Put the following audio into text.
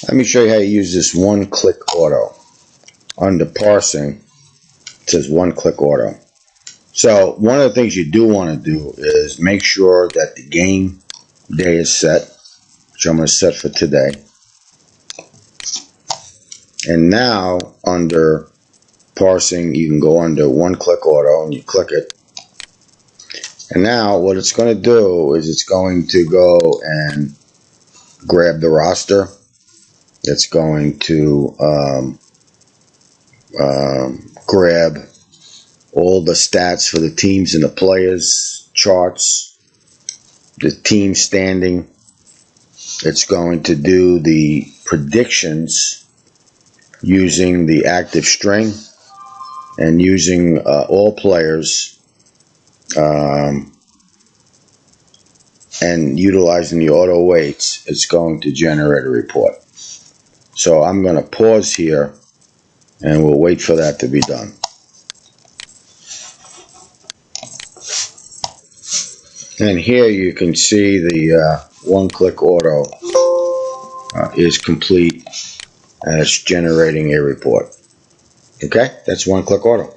Let me show you how you use this one-click auto. Under parsing, it says one-click auto. So one of the things you do want to do is make sure that the game day is set, which I'm going to set for today. And now under parsing, you can go under one-click auto and you click it. And now what it's going to do is it's going to go and grab the roster. It's going to grab all the stats for the teams and the players, charts, the team standing. It's going to do the predictions using the active string and using all players and utilizing the auto weights. It's going to generate a report. So I'm going to pause here and we'll wait for that to be done. And here you can see the one-click auto is complete and it's generating a report. Okay, that's one-click auto.